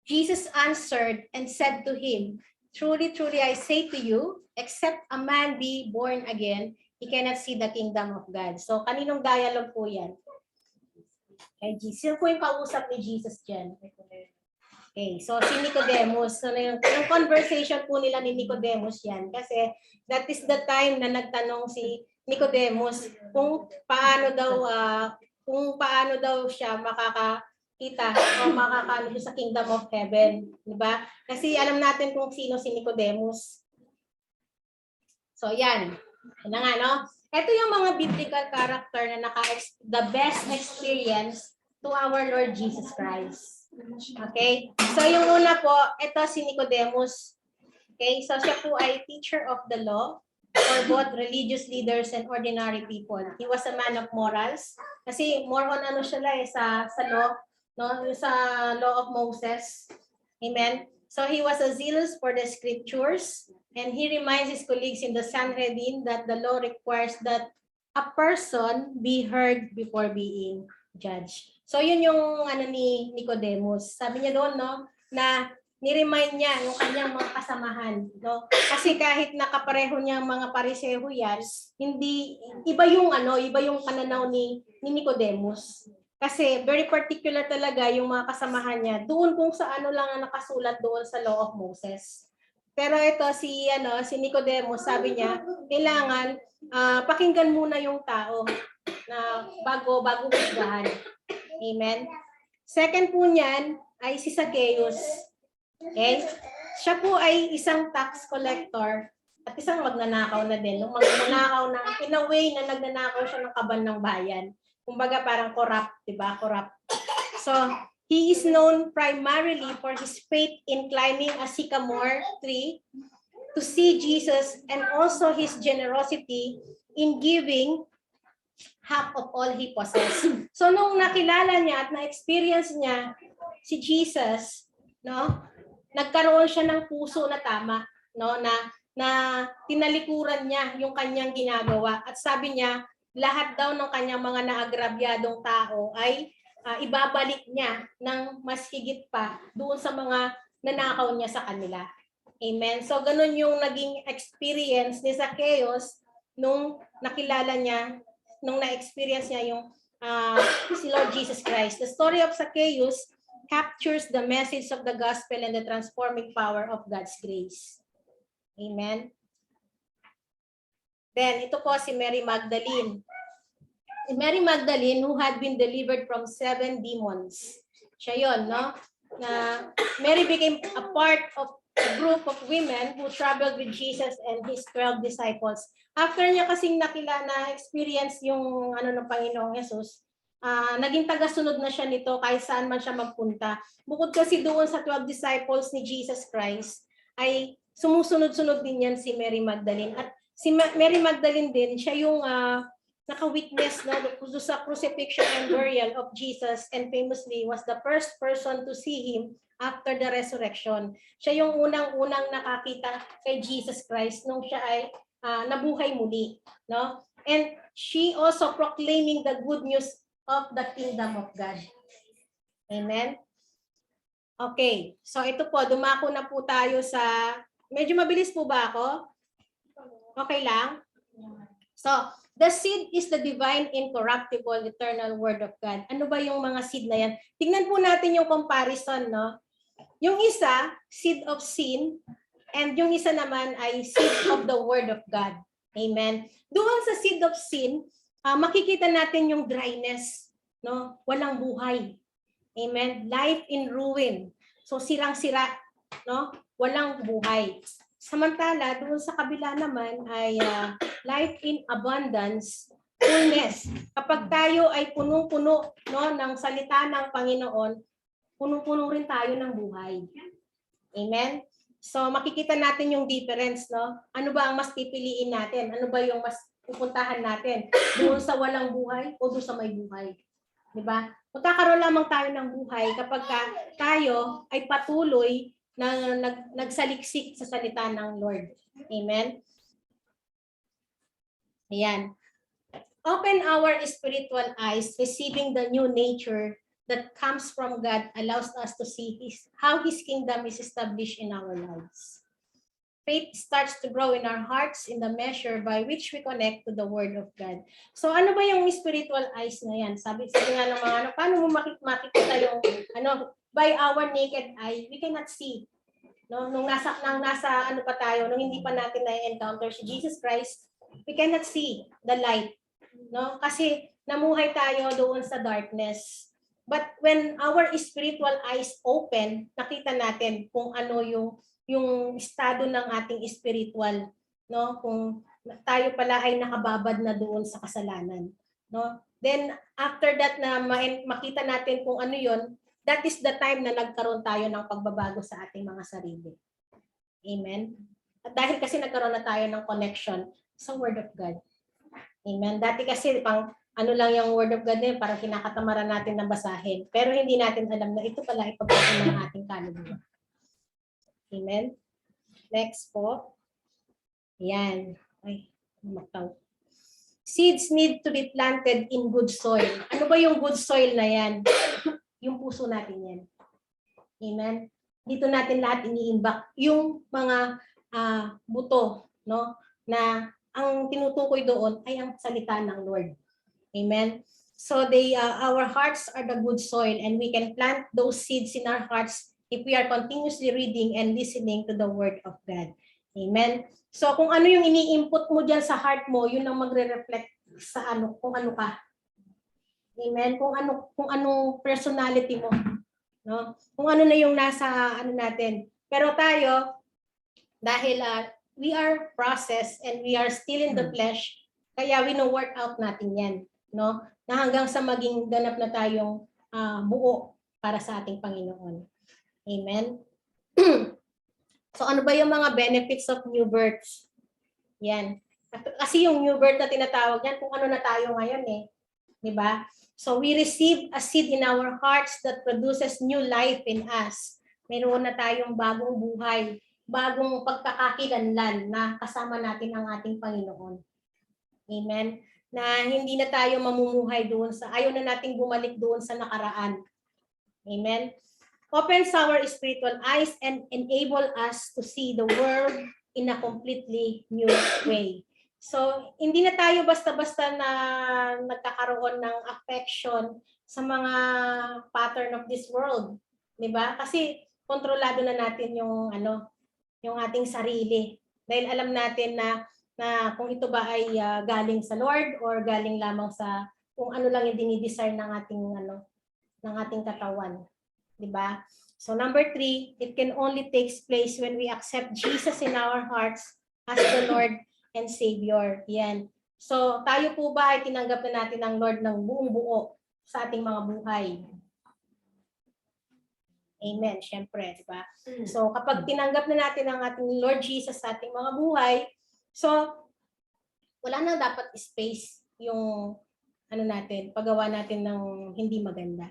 Jesus answered and said to him, "Truly, truly, I say to you, except a man be born again, he cannot see the kingdom of God." So, kaninong dialogue po yan? Kay Jesus. Sino po yung kausap ni Jesus dyan? Okay, so si Nicodemus, so yung conversation po nila ni Nicodemus yan kasi that is the time na nagtanong si Nicodemus kung paano daw siya makakakita o makakaano sa kingdom of heaven, di ba? Kasi alam natin kung sino si Nicodemus. So yan. Yan na nga, no? Ito yung mga biblical character na the best experience to our Lord Jesus Christ. Okay? So yung una po, ito si Nicodemus. Okay? So siya po ay teacher of the law for both religious leaders and ordinary people. He was a man of morals. Kasi more on ano siya sa law, no? Sa law of Moses. Amen? So he was a zealous for the scriptures, and he reminds his colleagues in the Sanhedrin that the law requires that a person be heard before being judged. So yun yung ano ni Nicodemus. Sabi niya doon, no, na ni-remind niya yung kanyang mga kasamahan, no? Kasi kahit nakapareho niya mga pariseho yan, hindi iba yung pananaw ni Nicodemus. Kasi very particular talaga yung mga kasamahan niya doon kung sa ano lang ang nakasulat doon sa Law of Moses. Pero ito si Nicodemus, sabi niya, kailangan pakinggan muna yung tao na bago husgahan. Amen. Second po niyan ay si Zacchaeus. Okay? Siya po ay isang tax collector at isang magnanakaw na din. Magnanakaw na, in a way na nagnanakaw siya ng kaban ng bayan. Kumbaga parang corrupt, di ba? Corrupt. So, he is known primarily for his faith in climbing a sycamore tree to see Jesus, and also his generosity in giving half of all he possessed. So nung nakilala niya at na-experience niya si Jesus, no, nagkaroon siya ng puso na tama, no, na tinalikuran niya yung kanyang ginagawa at sabi niya lahat daw ng kanyang mga naagrabyadong tao ay ibabalik niya ng mas higit pa doon sa mga nanakaw niya sa kanila. Amen. So ganun yung naging experience ni Zacchaeus nung nakilala niya, nung na-experience niya yung si Lord Jesus Christ. The story of Zacchaeus captures the message of the gospel and the transforming power of God's grace. Amen. Then, ito po si Mary Magdalene. Mary Magdalene who had been delivered from 7 demons. Siya yun, no? Na Mary became a part of a group of women who traveled with Jesus and his 12 disciples. After niya kasing na-experience yung ng Panginoong Jesus, naging tagasunod na siya nito kahit saan man siya magpunta. Bukod kasi doon sa 12 disciples ni Jesus Christ, ay sumusunod-sunod din yan si Mary Magdalene. At si Mary Magdalene din, siya yung naka-witness sa crucifixion and burial of Jesus, and famously was the first person to see him after the resurrection. Siya yung unang-unang nakakita kay Jesus Christ nung siya ay nabuhay muli, no? And she also proclaiming the good news of the kingdom of God. Amen. Okay, so ito po, dumako na po tayo sa, medyo mabilis po ba ako? Okay lang? So, the seed is the divine, incorruptible, eternal word of God. Ano ba yung mga seed na yan? Tingnan po natin yung comparison, no? Yung isa, seed of sin, and yung isa naman ay seed of the word of God. Amen. Doon sa seed of sin, makikita natin yung dryness, no? Walang buhay. Amen. Life in ruin. So sirang-sira, no? Walang buhay. Samantala, doon sa kabila naman ay life in abundance, fullness. Kapag tayo ay punong-puno, no, ng salita ng Panginoon, punong-puno rin tayo ng buhay. Amen? So makikita natin yung difference, no? Ano ba ang mas pipiliin natin? Ano ba yung mas pupuntahan natin? Doon sa walang buhay o doon sa may buhay? Diba? Magkakaroon lamang tayo ng buhay kapag tayo ay patuloy na nagsaliksik sa salita ng Lord. Amen? Ayan. Open our spiritual eyes, receiving the new nature that comes from God allows us to see how His kingdom is established in our lives. Faith starts to grow in our hearts in the measure by which we connect to the Word of God. So ano ba yung spiritual eyes na yan? Sabi nga ng mga paano mo makikita yung by our naked eye, we cannot see. No, nung nasa ano pa tayo, nung hindi pa natin na-encounter si Jesus Christ, we cannot see the light. No? Kasi namuhay tayo doon sa darkness. But when our spiritual eyes open, nakita natin kung ano yung estado ng ating spiritual, no? Kung tayo pala ay nakababad na doon sa kasalanan, no? Then after that na makita natin kung ano 'yon, that is the time na nagkaroon tayo ng pagbabago sa ating mga sarili. Amen. At dahil kasi nagkaroon na tayo ng connection sa Word of God. Amen. Dati kasi pang ano lang yung Word of God na yun, parang kinakatamaran natin na basahin. Pero hindi natin alam na ito pala ay pagbabago ng ating kaluluwa. Amen. Next po. Yan. Ay, mataw. Seeds need to be planted in good soil. Ano ba yung good soil na yan? Yung puso natin yan. Amen. Dito natin lahat iniimbak yung mga buto, no? Na ang tinutukoy doon ay ang salita ng Lord. Amen. So our hearts are the good soil and we can plant those seeds in our hearts if we are continuously reading and listening to the Word of God. Amen. So kung ano yung ini-input mo diyan sa heart mo, yun ang magre-reflect sa kung ano ka. Amen. Kung ano personality mo, no? Kung ano na yung nasa natin. Pero tayo dahil we are processed and we are still in the flesh, kaya wino-work out natin 'yan, no? Na hanggang sa maging ganap na tayong buo para sa ating Panginoon. Amen. So ano ba yung mga benefits of new births? Yan. Kasi yung new birth na tinatawag yan, kung ano na tayo ngayon eh. Di ba? So we receive a seed in our hearts that produces new life in us. Meron na tayong bagong buhay, bagong pagkakakilanlan na kasama natin ang ating Panginoon. Amen. Na hindi na tayo mamumuhay doon ayaw na nating bumalik doon sa nakaraan. Amen. Opens our spiritual eyes and enable us to see the world in a completely new way. So, hindi na tayo basta-basta na nagkakaroon ng affection sa mga pattern of this world, 'di ba? Kasi kontrolado na natin yung ating sarili. Dahil alam natin na kung ito ba ay galing sa Lord or galing lamang sa kung ano lang yung dinidesire ng ating katawan. Diba? So number 3, it can only take place when we accept Jesus in our hearts as the Lord and Savior. Yan. So tayo po ba ay tinanggap na natin ang Lord ng buong buo sa ating mga buhay? Amen. Siyempre, diba? So kapag tinanggap na natin ang ating Lord Jesus sa ating mga buhay, so wala na dapat space yung paggawa natin ng hindi maganda.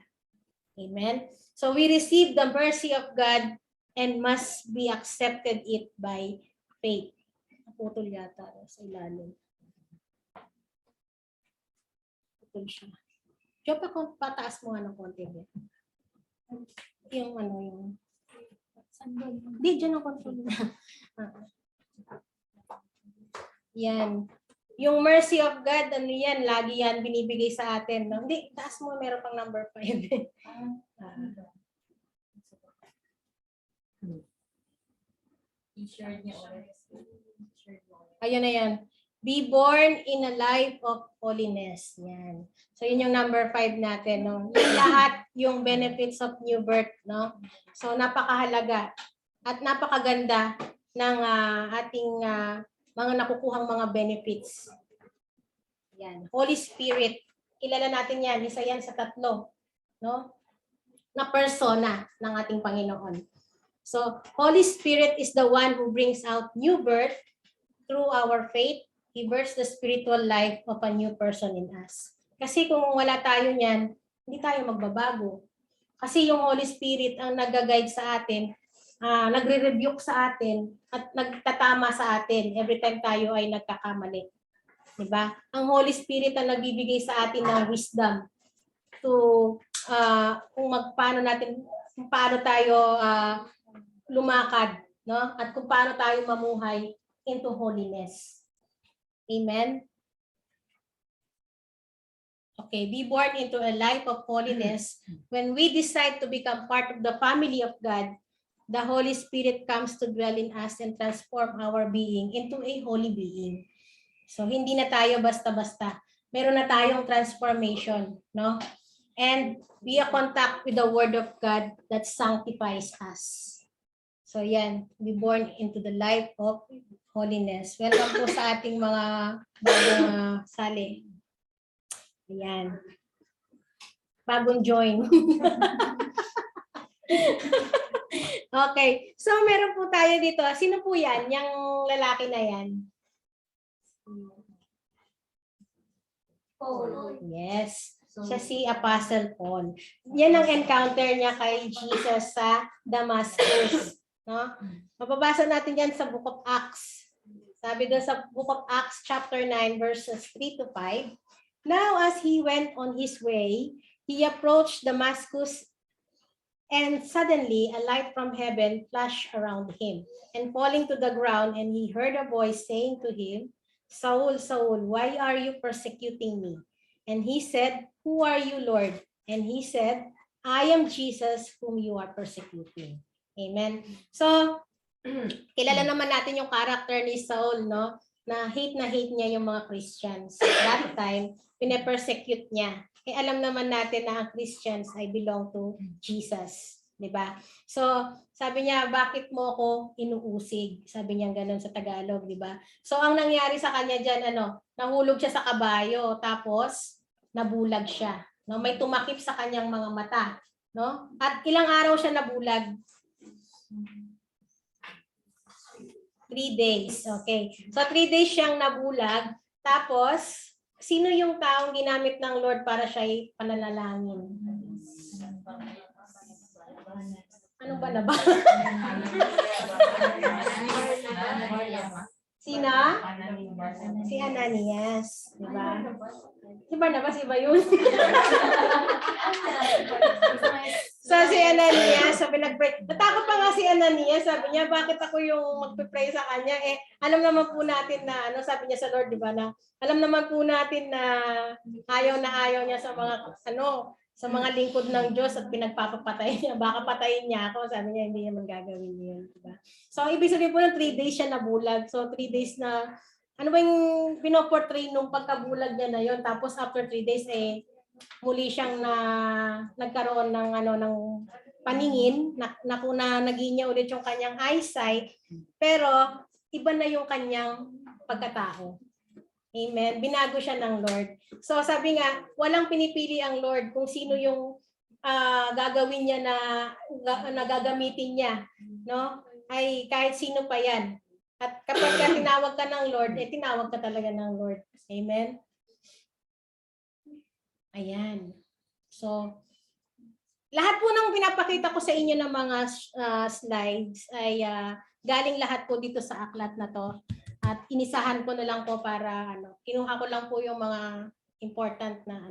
Amen. So we receive the mercy of God and must be accepted it by faith. Naputol yata sa ilalim. Putol siya. Diyo pataas mo nga ng konti. Yung Di, dyan ang konti. Yan. Yung mercy of God, yan, lagi yan binibigay sa atin. No? Hindi, taas mo, meron pang number 5. Ayun na yan. Be born in a life of holiness. Yan. So, yun yung number 5 natin. No? Yung lahat, yung benefits of new birth. No? So, napakahalaga at napakaganda ng ating mga nakukuhang mga benefits. Yan. Holy Spirit. Kilala natin yan. Isa yan sa 3. No? Na persona ng ating Panginoon. So, Holy Spirit is the one who brings out new birth through our faith. He births the spiritual life of a new person in us. Kasi kung wala tayo niyan, hindi tayo magbabago. Kasi yung Holy Spirit ang nag-guide sa atin, nagre-rebuke sa atin at nagtatama sa atin every time tayo ay nagkakamali. Diba? Ang Holy Spirit ang nagbibigay sa atin ng wisdom. to kung paano tayo lumakad, no? At kung paano tayo mamuhay into holiness. Amen. Okay, be born into a life of holiness. When we decide to become part of the family of God, the Holy Spirit comes to dwell in us and transform our being into a holy being. So hindi na tayo basta-basta. Meron na tayong transformation, no? And be a contact with the Word of God that sanctifies us. So yan, be born into the life of holiness. Welcome po sa ating mga bagong sali. Ayan. Bagong join. Okay. So, meron po tayo dito. Sino po yan? Yung lalaki na yan? Paul. Yes. Siya si Apostle Paul. Yan ang encounter niya kay Jesus sa Damascus. No? Mababasa natin yan sa Book of Acts. Sabi doon sa Book of Acts chapter 9 verses 3 to 5. Now as he went on his way, he approached Damascus, and suddenly a light from heaven flashed around him. And falling to the ground, and he heard a voice saying to him, Saul, Saul, why are you persecuting me? And he said, Who are you, Lord? And he said, I am Jesus whom you are persecuting. Amen. So, kilala naman natin yung character ni Saul, no? Na hate niya yung mga Christians. That time, pine-persecute niya. Eh, alam naman natin na ang Christians ay belong to Jesus. Diba? So, sabi niya, bakit mo ako inuusig? Sabi niya ganun sa Tagalog, diba? So, ang nangyari sa kanya dyan, nahulog siya sa kabayo, tapos nabulag siya. No? May tumakip sa kanyang mga mata. No? At ilang araw siya nabulag? 3 days. Okay. So, 3 days siyang nabulag. Tapos, sino yung taong ginamit ng Lord para siya pananalangin? Ano ba na ba? Sino? Si Ananias. Diba? Si Barnabas, iba yun. So si Ananias, sabi nag-pray. Natakot pa nga si Ananias, sabi niya, bakit ako yung magpe-pray sa kanya? Eh, alam naman po natin na, sabi niya sa Lord, di ba, na alam naman po natin na ayaw niya sa mga, sa mga lingkod ng Diyos at pinagpapapatay niya. Baka patayin niya ako, sabi niya, hindi naman gagawin niya. Diba? So, ibig sabihin po ng 3 days siya nabulag. So, 3 days na, ano ba yung pinoportray nung pagkabulag niya na yon? Tapos after 3 days, muli siyang nagkaroon ng ng paningin na naging niya ulit yung kanyang eyesight, pero iba na yung kanyang pagkatao. Amen. Binago siya ng Lord. So sabi nga, walang pinipili ang Lord kung sino yung gagawin niya na gagamitin niya, no? Ay kahit sino pa 'yan. At kapag tinawag ka ng Lord, tinawag ka talaga ng Lord. Amen. Ayan. So, lahat po ng pinapakita ko sa inyo ng mga slides ay galing lahat po dito sa aklat na to. At inisahan ko na lang po para kinuha ko lang po yung mga important na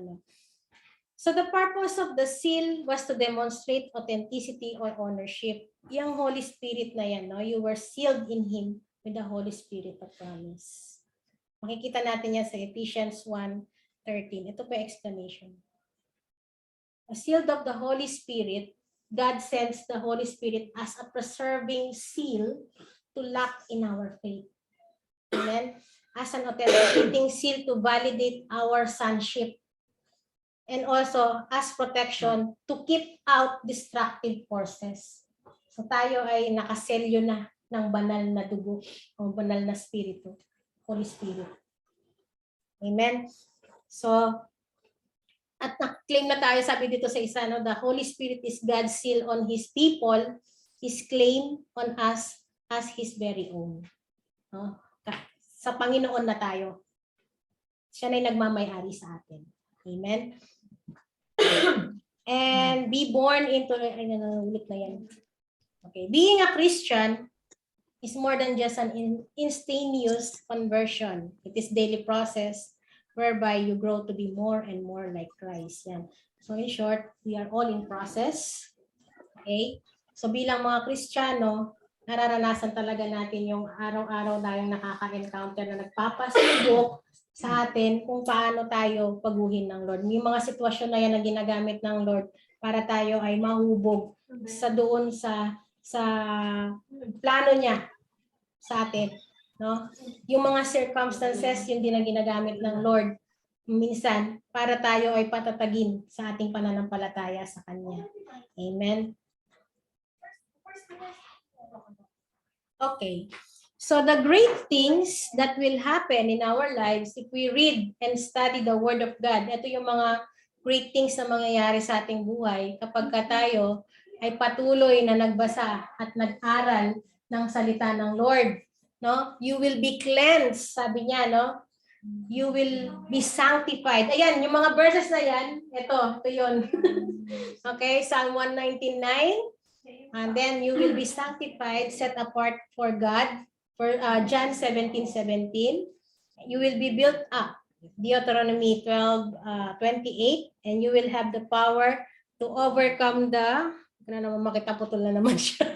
So the purpose of the seal was to demonstrate authenticity or ownership. Yung Holy Spirit na yan, no? You were sealed in Him with the Holy Spirit of promise. Makikita natin yan sa Ephesians 1:13. Ito po yung explanation. Sealed of the Holy Spirit, God sends the Holy Spirit as a preserving seal to lock in our faith. Amen? As an authenticating seal to validate our sonship. And also as protection to keep out destructive forces. So tayo ay nakaselyo na ng banal na dugo o banal na spirito, Holy Spirit. Amen? So, at na-claim na tayo, sabi dito sa isa, the Holy Spirit is God's seal on His people, His claim on us as His very own. No? Sa Panginoon na tayo. Siya na yung nagmamayari sa atin. Amen? And be born into, ulit na yan. Okay. Being a Christian is more than just an instantaneous conversion. It is daily process whereby you grow to be more and more like Christ. Yan. So in short, we are all in process. Okay? So bilang mga Kristiyano, nararanasan talaga natin yung araw-araw tayong nakaka-encounter na nagpapasubok sa atin kung paano tayo paguhin ng Lord. May mga sitwasyon na yan na ginagamit ng Lord para tayo ay mahubog sa doon sa plano niya sa atin, no? Yung mga circumstances yun din ang ginagamit ng Lord minsan para tayo ay patatagin sa ating pananampalataya sa Kanya. Amen. Okay. So the great things that will happen in our lives if we read and study the Word of God, ito yung mga great things na mangyayari sa ating buhay kapag tayo ay patuloy na nagbasa at nag-aral ng salita ng Lord. No? You will be cleansed, sabi niya, no? You will be sanctified. Ayan, yung mga verses na yan, ito yun. Okay, Psalm 119:9. And then you will be sanctified, set apart for God. For John 17:17. You will be built up. Deuteronomy 12:28. And you will have the power to overcome the, ano naman makita putol na naman siya.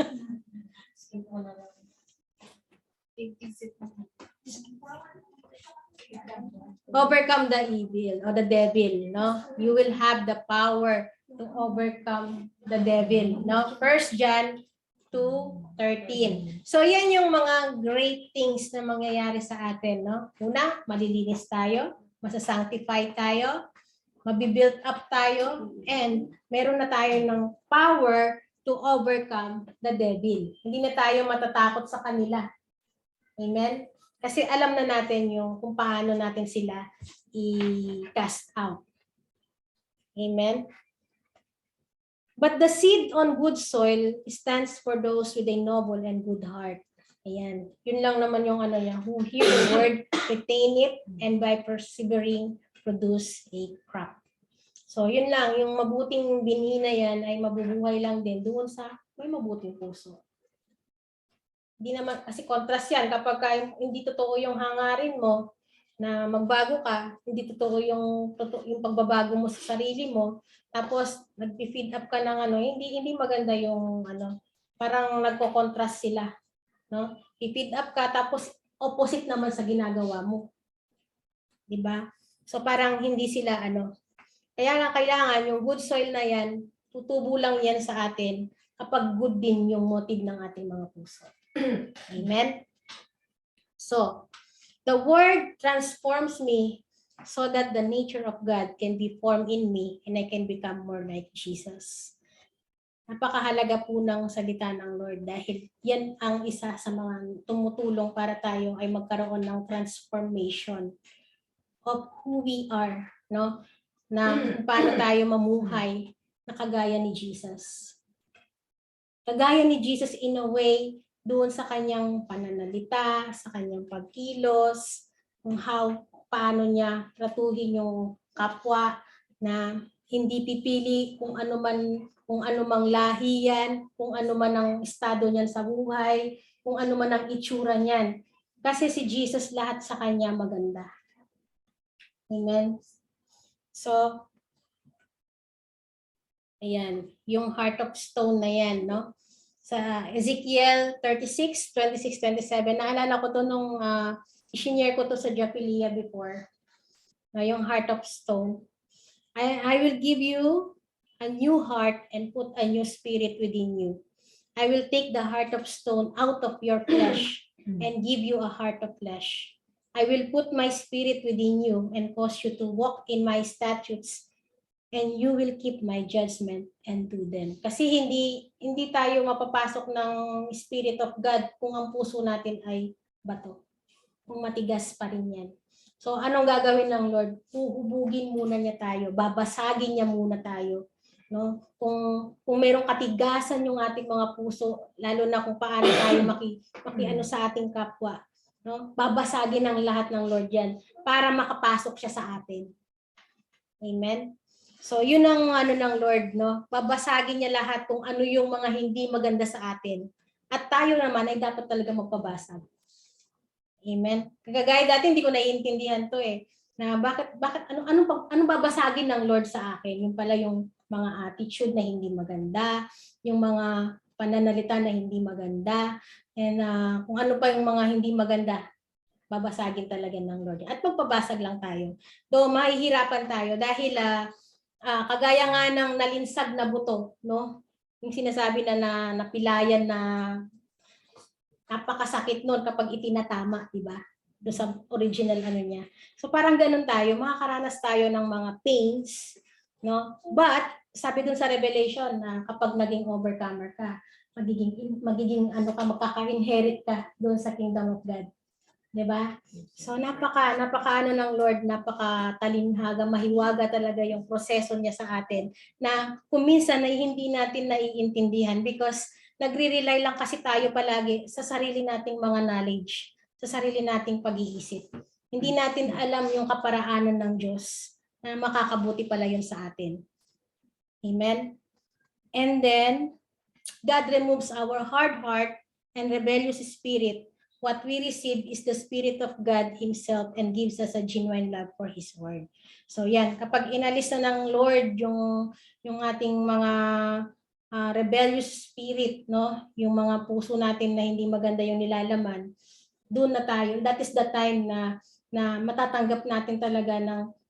Overcome the evil or the devil, no? You will have the power to overcome the devil, no? 1 John 2:13. So yan yung mga great things na mangyayari sa atin, no? Una, malilinis tayo, masasanctify tayo, mabibuild up tayo, and meron na tayo ng power to overcome the devil. Hindi na tayo matatakot sa kanila. Amen? Kasi alam na natin yung kung paano natin sila i-cast out. Amen? But the seed on good soil stands for those with a noble and good heart. Ayan. Yun lang naman yung ano niya. Who hear the word, retain it, and by persevering, produce a crop. So yun lang. Yung mabuting binhi na yan ay mabubuhay lang din doon sa may mabuting puso. Hindi naman, kasi contrast yan. Kapag hindi totoo yung hangarin mo na magbago ka, hindi totoo yung pagbabago mo sa sarili mo, tapos nag-feed up ka ng ano, hindi maganda yung ano, parang nagko-contrast sila, no? I-feed up ka tapos opposite naman sa ginagawa mo. 'Di ba? So parang hindi sila ano. Kaya nga kailangan yung good soil na yan, tutubo lang yan sa atin kapag good din yung motive ng ating mga puso. Amen. So, the word transforms me so that the nature of God can be formed in me and I can become more like Jesus. Napakahalaga po ng salita ng Lord dahil yan ang isa sa mga tumutulong para tayo ay magkaroon ng transformation of who we are, no? Na paano tayo mamuhay na kagaya ni Jesus. Kagaya ni Jesus in a way doon sa kanyang pananalita, sa kanyang pagkilos, kung paano niya tratuhin yung kapwa na hindi pipili kung ano mang lahi yan, kung ano man ang estado niyan sa buhay, kung ano man ang itsura niyan. Kasi si Jesus lahat sa kanya maganda. Amen. So, ayan, yung heart of stone na yan, no? Sa Ezekiel 36, 26, 27, naalala ko to nung i-share ko to sa Japilia before, yung heart of stone. I will give you a new heart and put a new spirit within you. I will take the heart of stone out of your flesh and give you a heart of flesh. I will put my spirit within you and cause you to walk in my statutes, and you will keep my judgment and do them. Kasi hindi tayo mapapasok ng Spirit of God kung ang puso natin ay bato. Kung matigas pa rin yan. So anong gagawin ng Lord? Huhubugin muna niya tayo, babasagin niya muna tayo. No? Kung mayroong katigasan yung ating mga puso, lalo na kung paano tayo makiano sa ating kapwa, no? Babasagin ng lahat ng Lord yan para makapasok siya sa atin. Amen. So, yun ang ano ng Lord, no? Babasagin niya lahat kung ano yung mga hindi maganda sa atin. At tayo naman ay dapat talaga magpabasag. Amen. Kagaya dati, hindi ko naiintindihan to eh. Na bakit anong babasagin ng Lord sa akin? Yung pala yung mga attitude na hindi maganda, yung mga pananalita na hindi maganda, and kung ano pa yung mga hindi maganda, babasagin talaga ng Lord. At magpabasag lang tayo. Though mahihirapan tayo dahil kagaya nga ng nalinsag na buto, no? Yung sinasabi na napilayan na napakasakit nun kapag itinatama, di ba? Doon sa original ano niya. So parang ganun tayo, makakaranas tayo ng mga pains, no? But sabi dun sa Revelation na kapag naging overcomer ka, magiging ano ka, makaka-inherit ka doon sa kingdom of God. 'Di ba? So napaka ano ng Lord, napaka talinhaga, mahiwaga talaga yung proseso niya sa atin na kung minsan ay hindi natin naiintindihan because nagre-rely lang kasi tayo palagi sa sarili nating mga knowledge, sa sarili nating pag-iisip. Hindi natin alam yung kaparaanan ng Diyos na makakabuti pala yun sa atin. Amen? And then, God removes our hard heart and rebellious spirit. What we receive is the Spirit of God Himself and gives us a genuine love for His Word. So yan, kapag inalis na ng Lord yung ating mga rebellious spirit, no, yung mga puso natin na hindi maganda yung nilalaman, doon na tayo. That is the time na matatanggap natin talaga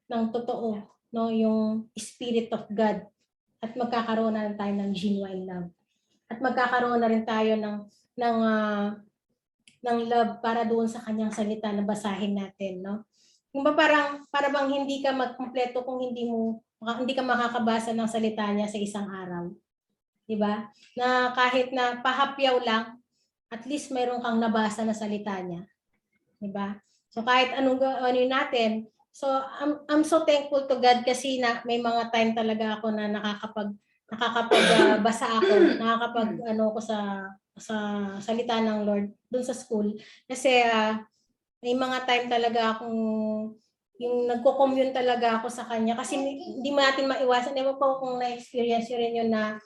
ng totoo, no, yung Spirit of God at magkakaroon na tayo ng genuine love. At magkakaroon na rin tayo ng love para doon sa kanyang salita na basahin natin, no? Kung ba para bang hindi ka magkumpleto kung hindi ka makakabasa ng salita niya sa isang araw. 'Di ba? Na kahit na pahapyaw lang, at least mayroon kang nabasa na salita niya. 'Di ba? So kahit anong ano natin, so I'm so thankful to God kasi na may mga time talaga ako na nakakapagbasa ako, nakakapag ano ko sa salita ng Lord doon sa school kasi may mga time talaga akong yung nagko-commune talaga ako sa kanya kasi hindi natin maiwasan. Ewan po kung na-experience nyo rin yun na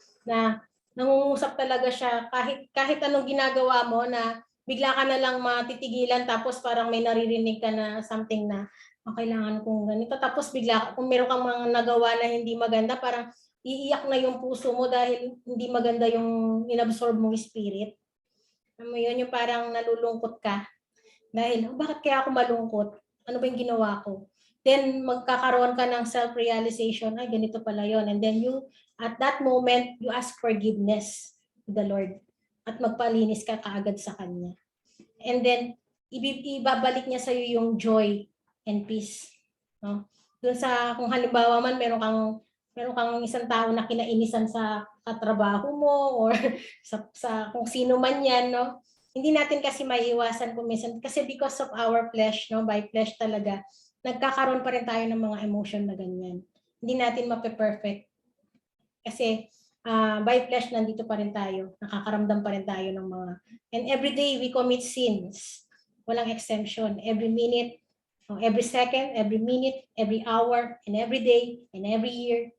nangungusap talaga siya kahit anong ginagawa mo na bigla ka na lang matitigilan tapos parang may naririnig ka na something na kailangan kong ganito. Tapos bigla kung meron kang mga nagawa na hindi maganda, parang iiyak na yung puso mo dahil hindi maganda yung inabsorb mong spirit. Alam mo yun, yung parang nalulungkot ka. Dahil, bakit kaya ako malungkot? Ano ba yung ginawa ko? Then, magkakaroon ka ng self-realization, ay, ganito pala yon. And then at that moment, you ask forgiveness to the Lord. At magpalinis ka kaagad sa Kanya. And then, ibabalik niya sa'yo yung joy and peace. No? Doon sa, kung halimbawa man, meron kang isang tao na kinainisan sa katrabaho mo or sa kung sino man yan, no? Hindi natin kasi maiiwasan kung minsan kasi because of our flesh, no, by flesh talaga, nagkakaroon pa rin tayo ng mga emotion na ganyan. Hindi natin mape-perfect. Kasi by flesh nandito pa rin tayo, nakakaramdam pa rin tayo ng mga, and every day we commit sins. Walang exemption. Every minute, every second, every minute, every hour, and every day, and every year.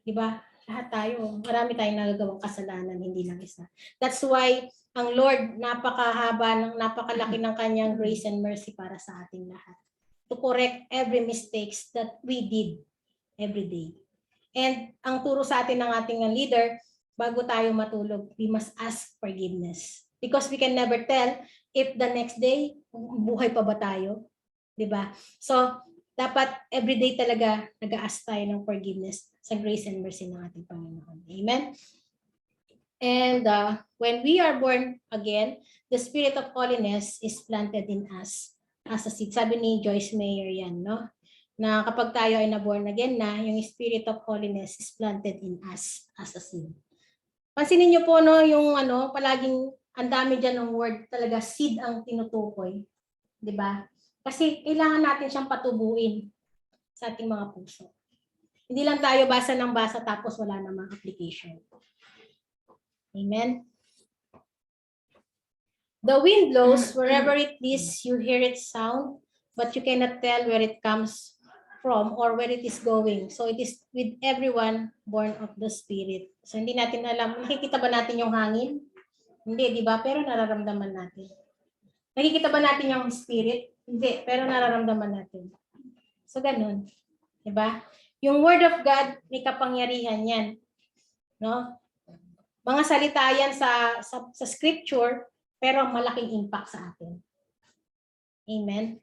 Diba? Lahat tayo, marami tayong nagagawang kasalanan, hindi lang isa. That's why ang Lord, napakalaki ng kanyang grace and mercy para sa ating lahat. To correct every mistakes that we did every day. And ang turo sa atin ng ating leader, bago tayo matulog, we must ask forgiveness. Because we can never tell if the next day, buhay pa ba tayo? Diba? So, dapat everyday talaga nag-a-ask tayo ng forgiveness sa grace and mercy ng ating Panginoon. Amen? And when we are born again, the spirit of holiness is planted in us as a seed. Sabi ni Joyce Meyer yan, no? Na kapag tayo ay na-born again na, yung spirit of holiness is planted in us as a seed. Pansinin niyo po, no, yung palaging ang dami dyan ng word, talaga seed ang tinutukoy. Diba? Kasi kailangan natin siyang patubuin sa ating mga puso. Hindi lang tayo basa ng basa tapos wala namang application. Amen? The wind blows wherever it is, you hear its sound, but you cannot tell where it comes from or where it is going. So it is with everyone born of the Spirit. So hindi natin alam, nakikita ba natin yung hangin? Hindi, di ba? Pero nararamdaman natin. Nakikita ba natin yung Spirit? Hindi, pero nararamdaman natin. So, ganun. Diba? Yung Word of God, may kapangyarihan yan. No? Mga salita yan sa scripture, pero malaking impact sa atin. Amen?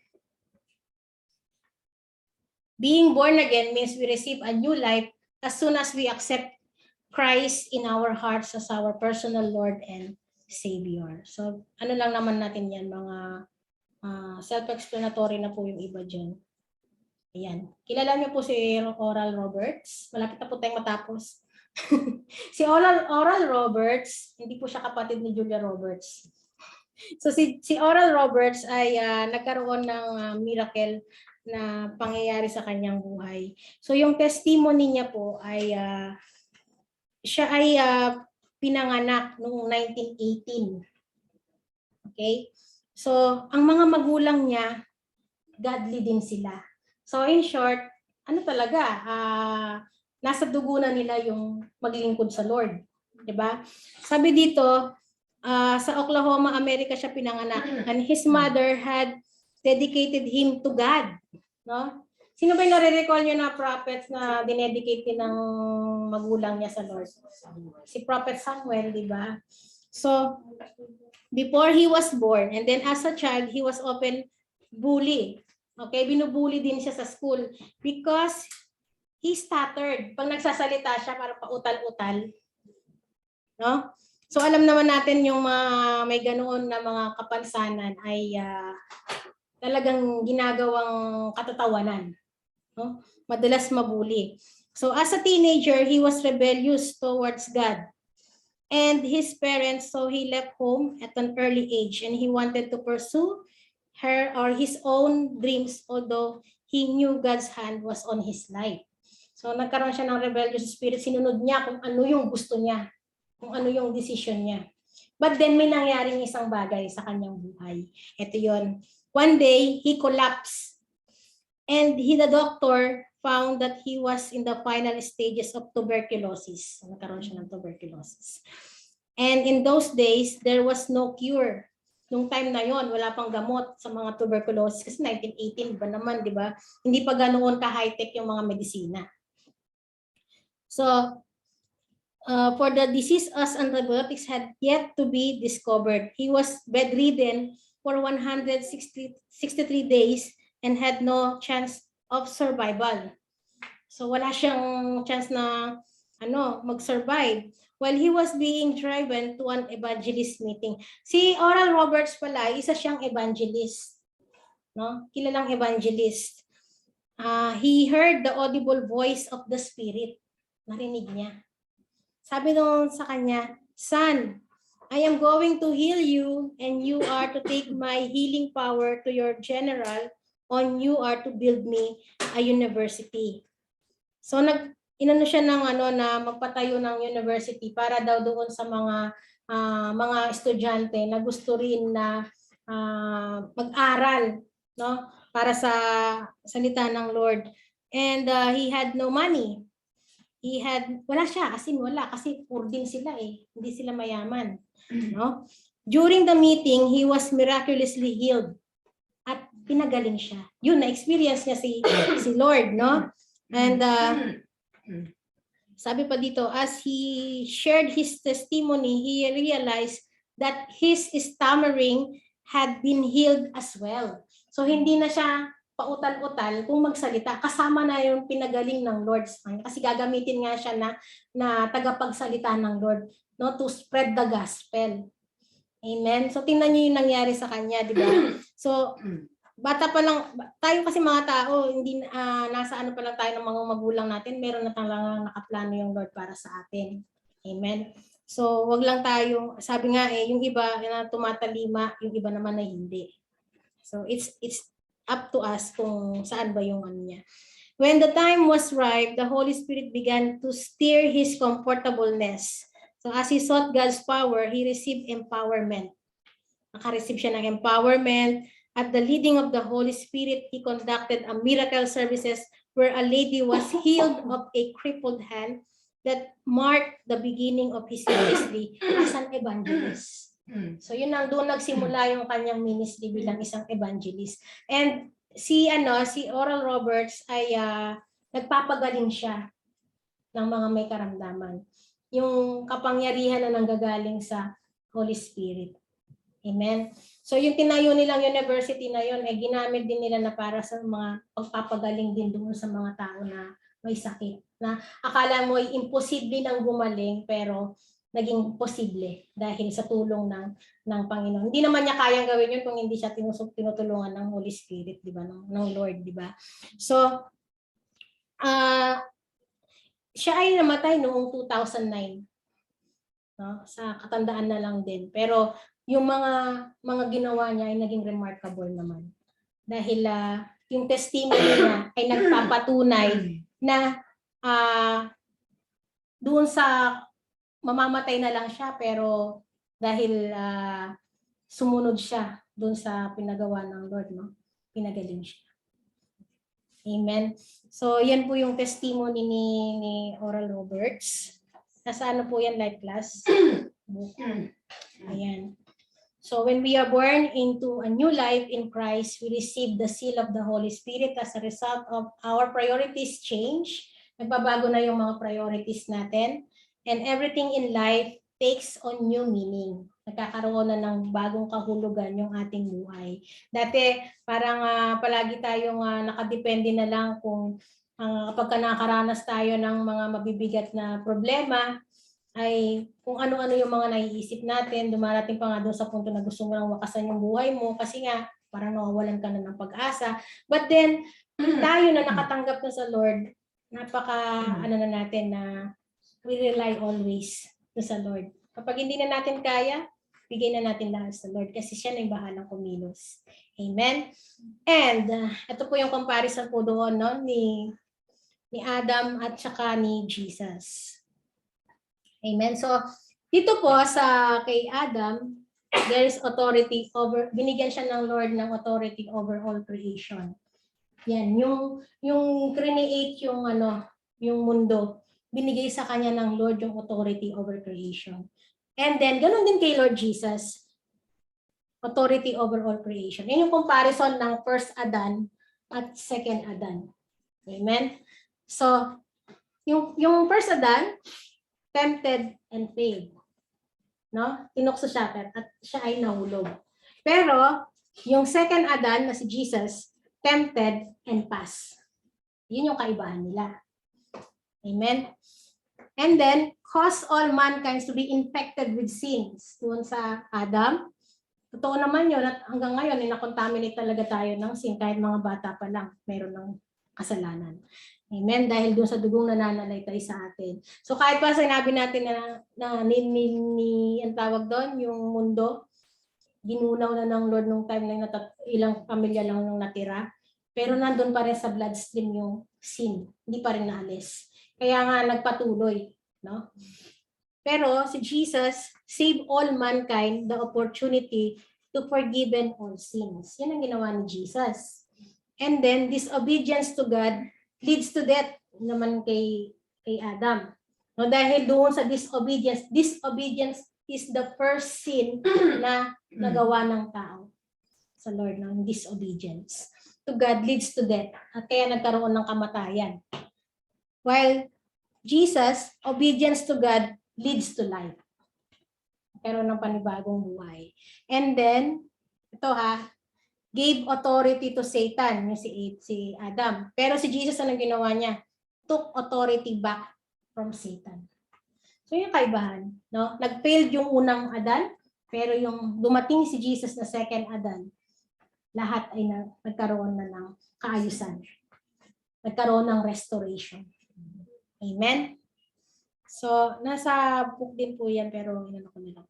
Being born again means we receive a new life as soon as we accept Christ in our hearts as our personal Lord and Savior. So, ano lang naman natin yan, mga self-explanatory na po yung iba dyan. Ayan. Kilala niyo po si Oral Roberts. Malapit na po tayong matapos. Si Oral Roberts, hindi po siya kapatid ni Julia Roberts. So si Oral Roberts ay nagkaroon ng miracle na pangyayari sa kanyang buhay. So yung testimony niya po ay siya ay pinanganak noong 1918. Okay? So ang mga magulang niya, godly din sila. So in short, ano talaga, nasa dugo na nila yung maglingkod sa Lord. Diba? Sabi dito, sa Oklahoma, America siya pinanganak. And his mother had dedicated him to God. No? Sino ba yung nare-recall niyo na prophets na dinedicate ng magulang niya sa Lord? Si Prophet Samuel, di ba? So, before he was born, and then as a child, he was often bullied. Okay, binubuli din siya sa school because he stuttered. Pag nagsasalita siya, para pautal-utal. No? So alam naman natin yung may ganoon na mga kapansanan ay talagang ginagawang katatawanan. No? Madalas mabuli. So as a teenager, he was rebellious towards God and his parents, so he left home at an early age and he wanted to pursue her or his own dreams, although he knew God's hand was on his life. So nagkaroon siya ng rebellious spirit, sinunod niya kung ano yung gusto niya, kung ano yung decision niya. But then may nangyaring isang bagay sa kanyang buhay. Ito yun. One day, he collapsed. And the doctor found that he was in the final stages of tuberculosis. So, nagkaroon siya ng tuberculosis. And in those days, there was no cure. Nung time na yon, wala pang gamot sa mga tuberculosis. Kasi 1918 ba naman, di ba? Hindi pa ganoon ka-high-tech yung mga medisina. So, for the disease, as antibiotics had yet to be discovered. He was bedridden for 163 days and had no chance of survival. So wala siyang chance na mag-survive. While he was being driven to an evangelist meeting. Si Oral Roberts pala, isa siyang evangelist. No? Kilalang evangelist. He heard the audible voice of the Spirit. Narinig niya. Sabi nung sa kanya, "Son, I am going to heal you and you are to take my healing power to your general on you are to build me a university." So inano siya ng na magpatayo ng university para daw doon sa mga estudyante na gusto rin na mag-aral, no, para sa salita ng Lord. And he had no money. Wala siya, wala, kasi poor din sila hindi sila mayaman, no? During the meeting, he was miraculously healed at pinagaling siya. Yun, na-experience niya si Lord, no? And sabi pa dito, as he shared his testimony, he realized that his stammering had been healed as well. So hindi na siya pautal-utal kung magsalita, kasama na yung pinagaling ng Lord sa kanya. Kasi gagamitin nga siya na tagapagsalita ng Lord, no, to spread the gospel. Amen. So tingnan niyo yung nangyari sa kanya, di ba? So bata pa lang tayo, kasi mga tao, hindi nasa pa lang tayo ng mga magulang natin, meron na talagang nakaplano yung Lord para sa atin. Amen. So wag lang tayo, sabi nga yung iba na tumatalima, yung iba naman na hindi. So it's up to us kung saan ba yung niya. When the time was ripe, the Holy Spirit began to stir his comfortableness. So as he sought God's power, he received empowerment. Naka-receive siya ng empowerment. At the leading of the Holy Spirit, he conducted a miracle services where a lady was healed of a crippled hand that marked the beginning of his ministry as an evangelist. So yun doon nagsimula yung kanyang ministry bilang isang evangelist. And si Oral Roberts ay nagpapagaling siya ng mga may karamdaman. Yung kapangyarihan na nanggagaling sa Holy Spirit. Amen. So yung tinayo nilang university na yun, ginamit din nila na para sa mga pagpapagaling din doon sa mga tao na may sakit. Na akala mo ay imposible nang gumaling, pero naging posible dahil sa tulong ng Panginoon. Hindi naman niya kayang gawin yun kung hindi siya tinutulungan ng Holy Spirit, di ba? Ng Lord, di ba? So, siya ay namatay noong 2009. No? Sa katandaan na lang din. Pero yung mga ginawa niya ay naging remarkable naman. Dahil yung testimony niya ay nagpapatunay na doon sa mamamatay na lang siya, pero dahil sumunod siya doon sa pinagawa ng Lord, no? Pinagaling siya. Amen. So, yan po yung testimony ni Oral Roberts. Nasa ano po yan, live class? Ayan. So, when we are born into a new life in Christ, we receive the seal of the Holy Spirit as a result of our priorities change. Nagbabago na yung mga priorities natin. And everything in life takes on new meaning. Nagkakaroon na ng bagong kahulugan yung ating buhay. Dati, parang palagi tayong nakadepende na lang kung kapag nakakaranas tayo ng mga mabibigat na problema, ay kung ano-ano yung mga naiisip natin, dumarating pa nga doon sa punto na gusto mo nang wakasan yung buhay mo kasi nga parang nawawalan ka na ng pag-asa. But then, tayo na nakatanggap na sa Lord, na natin na we rely always sa Lord. Kapag hindi na natin kaya, bigay na natin lahat sa Lord kasi siya na yung bahalang kumilos. Amen? And ito po yung comparison po doon, no, ni Adam at saka ni Jesus. Amen? So, dito po sa kay Adam, there is authority over, binigyan siya ng Lord ng authority over all creation. Yan, yung create yung mundo, binigay sa kanya ng Lord yung authority over creation. And then, ganun din kay Lord Jesus, authority over all creation. Yan yung comparison ng first Adan at second Adan. Amen? So, yung first Adan, tempted and failed. No? Tinukso siya at siya ay nahulog. Pero, yung second Adan na si Jesus, tempted and passed. Yun yung kaibahan nila. Amen? And then, cause all mankind to be infected with sins. Doon sa Adam, totoo naman yun at hanggang ngayon, na-contaminate talaga tayo ng sin kahit mga bata pa lang, meron ng kasalanan. Amen? Dahil doon sa dugong nananalaytay sa atin. So kahit pa sinabi natin na ang tawag doon, yung mundo, ginunaw na ng Lord nung time na ilang pamilya lang nung natira, pero nandun pa rin sa bloodstream yung sin. Hindi pa rin naalis. Kaya nga nagpatuloy. No? Pero si Jesus saved all mankind the opportunity to forgiven all sins. Yan ang ginawa ni Jesus. And then, disobedience to God leads to death naman kay Adam. No, dahil doon sa disobedience is the first sin na nagawa ng tao sa Lord, ng disobedience to God leads to death. At kaya nagkaroon ng kamatayan. While Jesus, obedience to God leads to life. Nagkaroon ng panibagong buhay. And then, ito gave authority to Satan, si Adam. Pero si Jesus, anong ginawa niya? Took authority back from Satan. So yung kaibahan, no? Nag-failed yung unang Adan, pero yung dumating si Jesus na second Adan, lahat ay nagkaroon na ng kaayusan. Nagkaroon ng restoration. Amen? So, nasa book din po yan, pero inano ko na lang.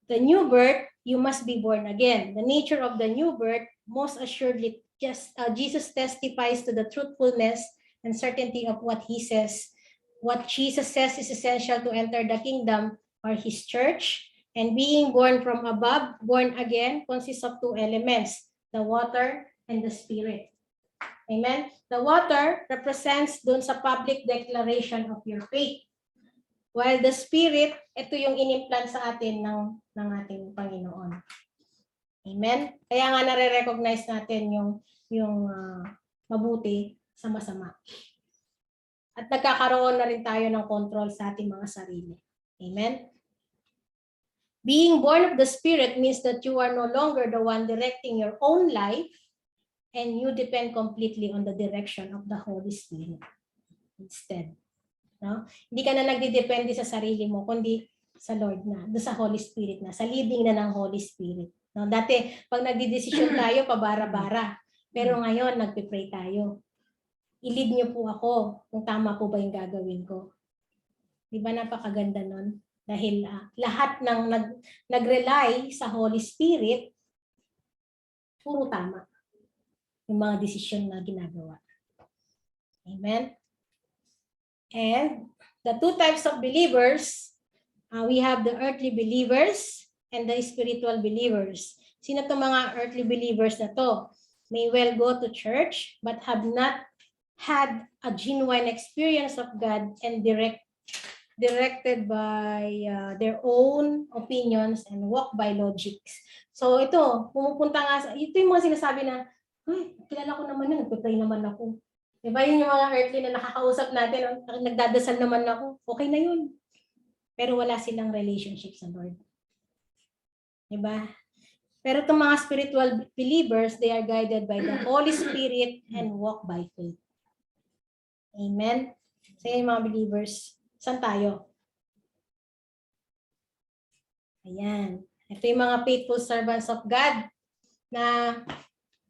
The new birth, you must be born again. The nature of the new birth, most assuredly, Jesus testifies to the truthfulness and certainty of what he says. What Jesus says is essential to enter the kingdom or his church. And being born from above, born again, consists of two elements, the water and the spirit. Amen? The water represents dun sa public declaration of your faith. While the Spirit, ito yung inimplant sa atin ng ating Panginoon. Amen? Kaya nga nare-recognize natin yung yung mabuti sa masama. At nagkakaroon na rin tayo ng control sa ating mga sarili. Amen? Being born of the Spirit means that you are no longer the one directing your own life and you depend completely on the direction of the Holy Spirit instead. No? Hindi ka na nagdidepende sa sarili mo, kundi sa Lord na, sa Holy Spirit na, sa leading na ng Holy Spirit. No? Dati, pag nagdidesisyon tayo, pabara-bara. Pero ngayon, nagpipray tayo. I-lead niyo po ako kung tama po ba yung gagawin ko. Di ba napakaganda nun? Dahil lahat ng nag-rely sa Holy Spirit, puro tama yung mga desisyon na ginagawa. Amen? And the two types of believers, we have the earthly believers and the spiritual believers. Sino itong mga earthly believers na to? May well go to church but have not had a genuine experience of God and directed by their own opinions and walk by logics. So ito, pumupunta nga, ito yung mga sinasabi na, ay, kilala ko naman yun, nagpipray naman ako. Diba yun yung mga earthly na nakakausap natin, nagdadasal naman ako, okay na yun. Pero wala silang relationship sa Lord. Diba? Pero itong mga spiritual believers, they are guided by the Holy Spirit and walk by faith. Amen? So yung mga believers, saan tayo? Ayan. Ito yung mga faithful servants of God na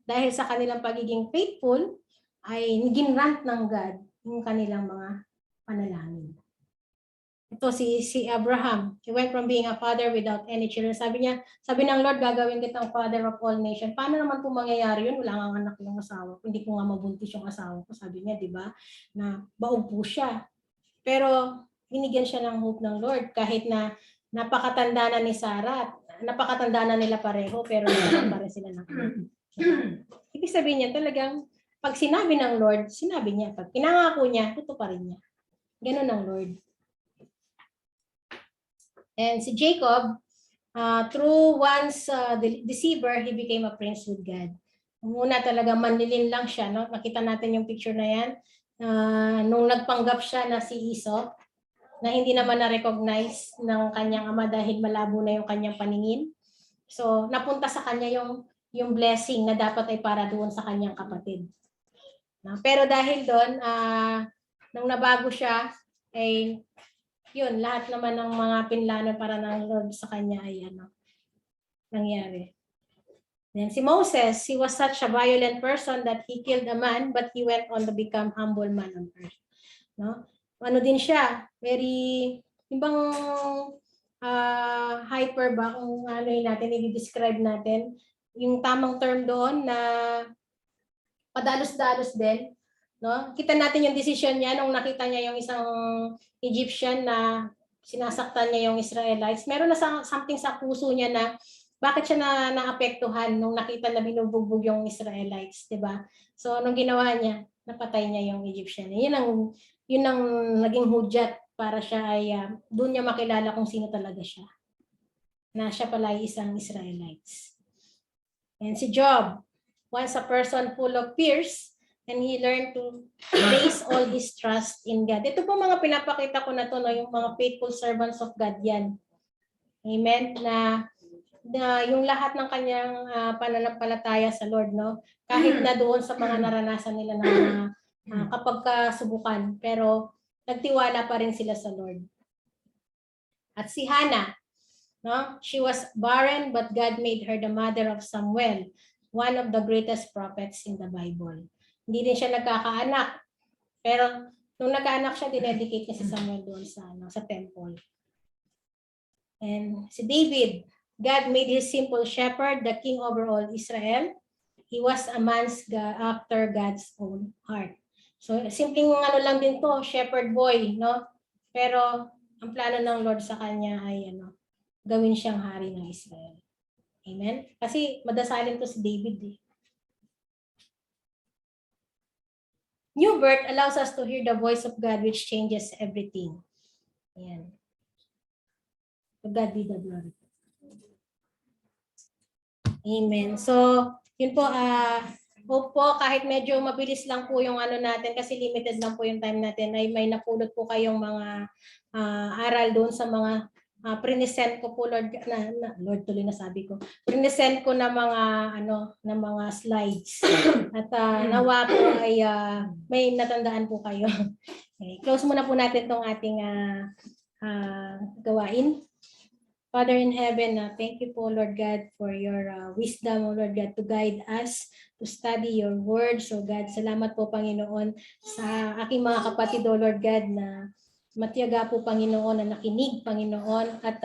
dahil sa kanilang pagiging faithful, ay ginrant ng God yung kanilang mga panalangin. Ito si Abraham. He went from being a father without any children. Sabi ng Lord, gagawin kitang father of all nations. Paano naman po mangyayari yun? Wala nga anak yung asawa ko. Hindi ko nga mabuntis yung asawa ko. Sabi niya, di ba? Na baog po siya. Pero binigyan siya ng hope ng Lord kahit na napakatanda na ni Sarah. Napakatanda na nila pareho pero nagkaroon pa rin sila ng anak. Ibig sabihin niya talagang pag sinabi ng Lord, sinabi niya. Pag pinangako niya, tutuparin niya. Ganun ang Lord. And si Jacob, through one's deceiver, he became a prince with God. Muna talaga manlilin lang siya. No? Makita natin yung picture na yan. Nung nagpanggap siya na si Esau, na hindi naman na-recognize ng kanyang ama dahil malabo na yung kanyang paningin. So, napunta sa kanya yung blessing na dapat ay para doon sa kanyang kapatid. Pero dahil doon, nung nabago siya, ay yun, lahat naman ng mga pinlano para ng Lord sa kanya ay nangyari. Then si Moses, he was such a violent person that he killed a man, but he went on to become humble man on earth. No? Ano din siya, very, ibang hyper ba, kung ano yun natin, i-describe natin, yung tamang term doon na padalos-dalos din. No? Kita natin yung decision niya nung nakita niya yung isang Egyptian na sinasaktan niya yung Israelites. Meron na something sa puso niya na bakit siya naapektuhan nung nakita na binubugbog yung Israelites, 'di ba? So anong ginawa niya? Napatay niya yung Egyptian. Yun ang naging hudyat para siya ay doon niya makilala kung sino talaga siya. Na siya pala ay isang Israelites. And si Job, once a person full of fears, and he learned to place all his trust in God. Ito po mga pinapakita ko na to, no, yung mga faithful servants of God yan. Amen? Na yung lahat ng kanyang pananampalataya sa Lord, no? Kahit na doon sa mga naranasan nila ng kapag kasubukan, pero nagtiwala pa rin sila sa Lord. At si Hannah, no? She was barren, but God made her the mother of Samuel, one of the greatest prophets in the Bible. Hindi din siya nagkakaanak. Pero nung nagkaanak siya, dinedicate niya si Samuel doon sa temple. And si David, God made his simple shepherd the king over all Israel. He was a man after God's own heart. So simpleng lang din to, shepherd boy, no? Pero ang plano ng Lord sa kanya ay gawin siyang hari ng Israel. Amen? Kasi madasalin to si David eh. New birth allows us to hear the voice of God which changes everything. Ayan. To God be the glory. Amen. So, yun po, Opo, kahit medyo mabilis lang po yung ano natin kasi limited lang po yung time natin ay may napulot po kayong mga aral doon sa mga prinesent ko po Lord Lord tuloy na sabi ko. Prinesent ko na mga na mga slides. At nawa po ay may natandaan po kayo. Okay, close muna po natin tong ating gawain. Father in heaven, thank you po, Lord God, for your wisdom, Lord God, to guide us to study your word. So God, salamat po, Panginoon, sa aking mga kapatid, Lord God, na matiyaga po, Panginoon, na nakinig, Panginoon, at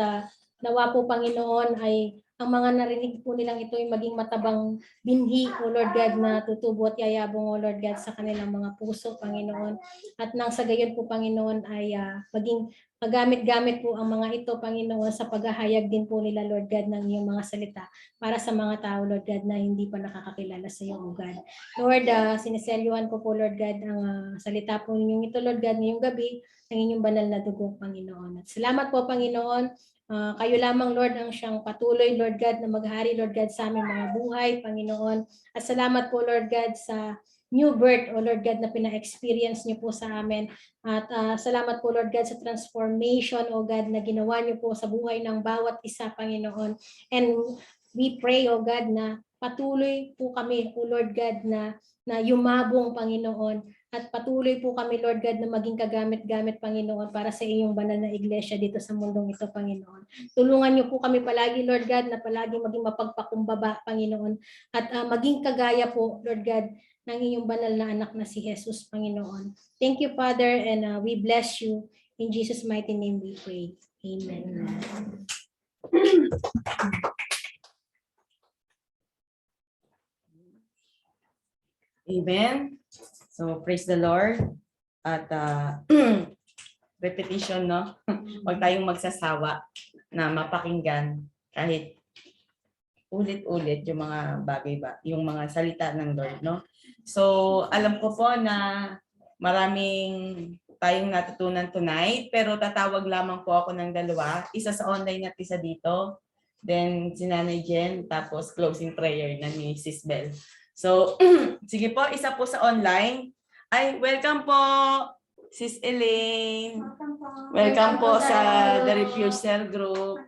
nawa po, Panginoon, ay ang mga narinig po nilang ito ay maging matabang binhi, O Lord God, na tutubo at yayabong, O Lord God, sa kanilang mga puso, Panginoon. At nang sa gayon po, Panginoon, ay maging magamit-gamit po ang mga ito, Panginoon, sa paghahayag din po nila, Lord God, ng iyong mga salita para sa mga tao, Lord God, na hindi pa nakakakilala sa iyo, O God. Lord, siniselyuhan ko po, Lord God, ang salita po ninyong ito, Lord God, ngayong gabi, ng inyong banal na dugo, Panginoon. At salamat po, Panginoon. Kayo lamang, Lord, ang siyang patuloy, Lord God, na maghari, Lord God, sa aming mga buhay, Panginoon. At salamat po, Lord God, sa new birth, O Lord God, na pina-experience niyo po sa amin. At salamat po, Lord God, sa transformation, O God, na ginawa niyo po sa buhay ng bawat isa, Panginoon. And we pray, O God, na patuloy po kami, O Lord God, na yumabong, Panginoon. At patuloy po kami, Lord God, na maging kagamit-gamit, Panginoon, para sa iyong banal na iglesia dito sa mundong ito, Panginoon. Tulungan niyo po kami palagi, Lord God, na palagi maging mapagpakumbaba, Panginoon. At maging kagaya po, Lord God, ng iyong banal na anak na si Jesus, Panginoon. Thank you, Father, and we bless you. In Jesus' mighty name we pray. Amen. Amen. So, praise the Lord. At repetition, no? Huwag tayong magsasawa na mapakinggan kahit ulit-ulit yung mga bagay ba, yung mga salita ng Lord, no? So, alam ko po na maraming tayong natutunan tonight, pero tatawag lamang po ako ng dalawa. Isa sa online at isa dito. Then, si Nanay Jen, tapos closing prayer na ni Sis Bel. So, sige po, isa po sa online. Ay, welcome po, Sis Elaine. Welcome po sa The Refuge Cell Group.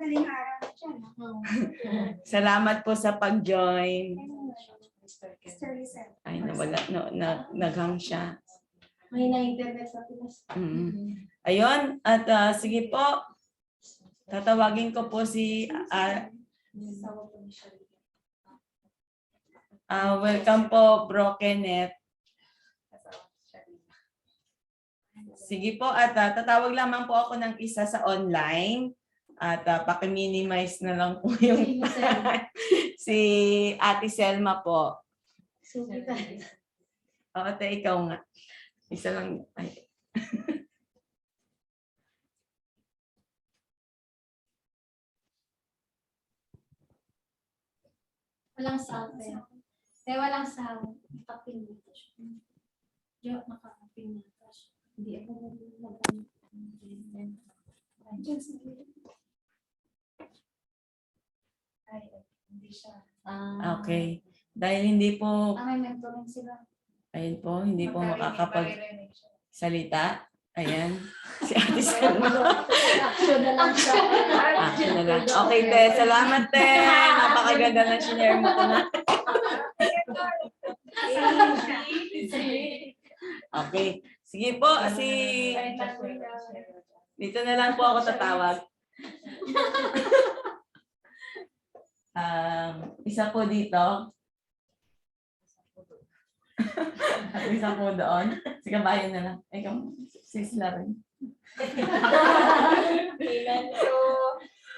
Salamat po sa pag-join. Ay, nawala, naghang siya. May na-internet sa Pinas. Ayun, at sige po, tatawagin ko po si welcome po, Bro Kenneth. Sige po, at tatawag lamang po ako ng isa sa online. At paki-minimize na lang po yung si Ate Selma po. Oo, ikaw nga. Isa lang. Ay. Walang sound eh. Walang sound. Nakapin dito siya. Diyo, nakapin dito siya. Hindi ako hindi siya. Okay. Dahil hindi po, may mentoring sila. ayun po, hindi po makakapagsalita. Ayan. Si Ate Selma. Action na lang siya. Action na lang. Okay, te. Salamat, te. Napakaganda na sinare mo tonight. Okay. Sige po, dito na lang po ako tatawag. Isa po dito. Isa po doon. Sige, bayan na lang. Ikaw, sisla rin. Amen. So,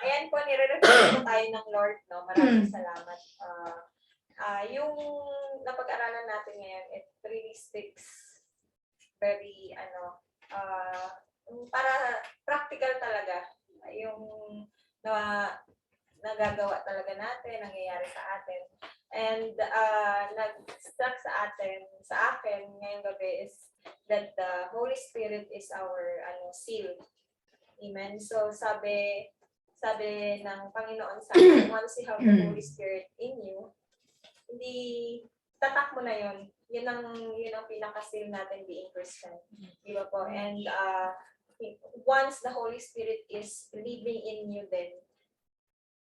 ayan po, nire-refer po tayo ng Lord, no? Maraming salamat. Yung napag-aralan natin ngayon, it really sticks very, para practical talaga. Yung nagagawa talaga natin, nangyayari sa atin. And nag-stuck sa akin ngayong gabi is that the Holy Spirit is our seal. Amen. So sabi ng Panginoon sa atin, once you have the Holy Spirit in you, hindi tatak mo na yun. Yun ang pinaka-seal natin being Christian. Di ba po? And once the Holy Spirit is living in you then,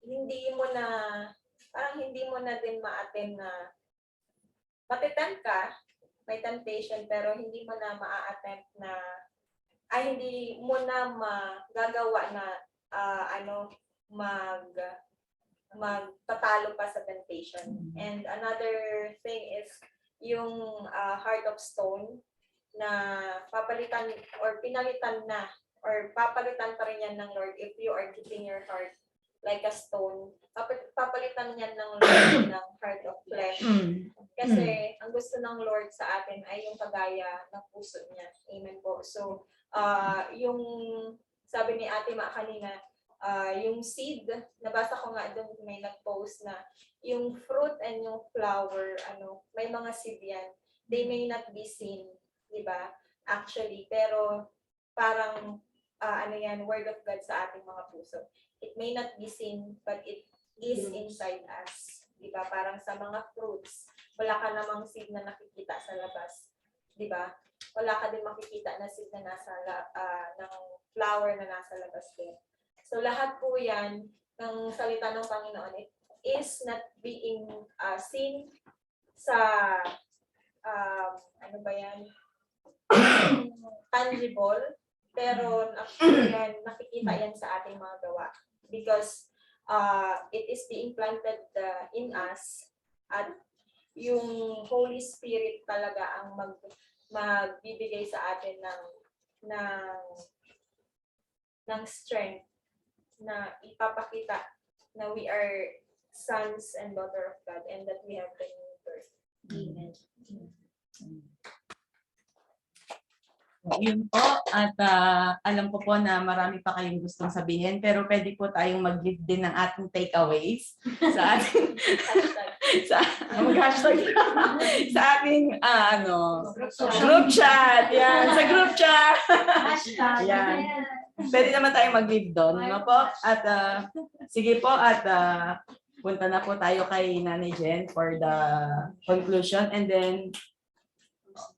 hindi mo na din ma-attend na matitempt ka, may temptation, pero hindi mo na ma-attempt na, hindi mo na magagawa na, magtatalo pa sa temptation. And another thing is, yung heart of stone, na papalitan or pinalitan na, or papalitan pa rin yan ng Lord if you are keeping your heart like a stone. Papalitan yan ng Lord ng heart of flesh. Kasi ang gusto ng Lord sa atin ay yung kagaya ng puso niya. Amen po. So, yung sabi ni Ate Ma kanina, yung seed, nabasa ko nga doon, may nag-post na yung fruit and yung flower, may mga seed yan. They may not be seen, di ba? Actually, pero parang word of God sa ating mga puso. It may not be seen, but it is inside us. Di ba? Parang sa mga fruits, wala ka namang seed na nakikita sa labas. Di ba? Wala ka din makikita na seed na nasa ng flower na nasa labas din. So lahat po yan ng salita ng Panginoon, it is not being seen sa tangible, pero nakikita yan sa ating mga gawa because it is being planted in us, at yung Holy Spirit talaga ang magbibigay sa atin ng strength na ipapakita na we are sons and daughter of God and that we have the new birth. Amen. Yun po, at alam ko po na marami pa kayong gustong sabihin, pero pwede po tayong mag-give din ng ating takeaways sa ating sa ating group chat. Yan, sa group chat. Yan. Pwede naman tayong mag-give doon, no po? At sige po, at punta na po tayo kay Nanay Jen for the conclusion, and then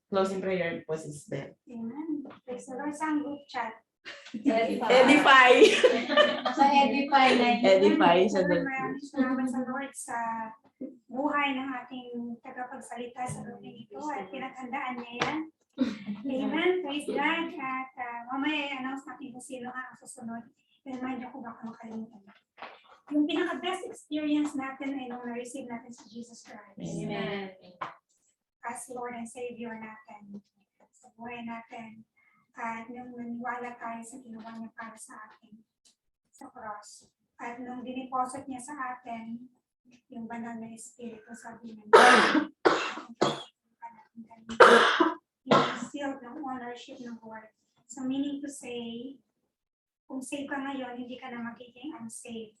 closing prayer po, Sister. Amen. Praise the Lord sa group chat. Edify. Sa Edify na Edify sa Maraming salamat sa Lord sa buhay ng ating tagapagsalita sa loob ito at pinaghandaan niya yan. Amen. Praise God. At mamaya i-announce natin kung sino ang susunod. I-remind ko baka makalimutan. Yung pinaka-best experience natin ay nung na-receive natin si Jesus Christ. Amen. As Lord and Savior natin sa buhay natin. At nung naniwala tayo sa ginawa niya para sa atin sa cross. At nung diniposit niya sa atin, yung banal na Espiritu, sabi niya, yung seal ng ownership ng Lord. So meaning to say, kung save ka ngayon, hindi ka na magiging unsafe.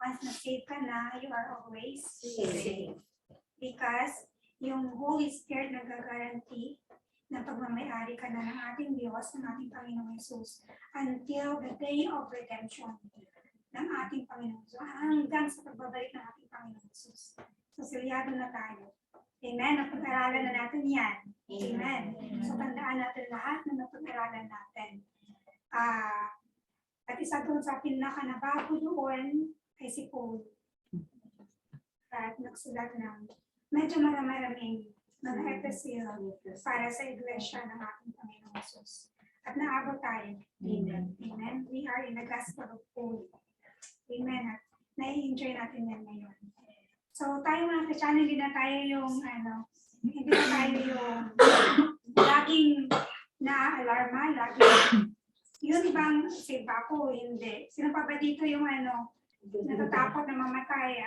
Once na-save ka na, you are always safe. Because yung Holy Spirit nag-guarantee na pagmamayari ka na ng ating Diyos, ng ating Panginoong Jesus, until the day of redemption ng ating Panginoong Jesus, hanggang sa pagbabalik ng ating Panginoong Jesus. So, silyado na tayo. Amen? Napag-aralan na natin yan. Amen? So, tandaan natin lahat na napag-aralan natin. At isa doon sa pinaka-nabago doon ay si Paul. At nagsulat ng medyo maraming mga episode para sa iglesia ng ating Panginoong Jesus. At naabot tayo. Amen. Amen. We are in the gospel of Paul. Amen. At nai-enjoy natin yan ngayon. So tayo mga ka-channel, hindi na tayo yung laging na-alarma, laging yun bang save ako? Hindi. Sino pa ba dito yung natatakot na mamatay?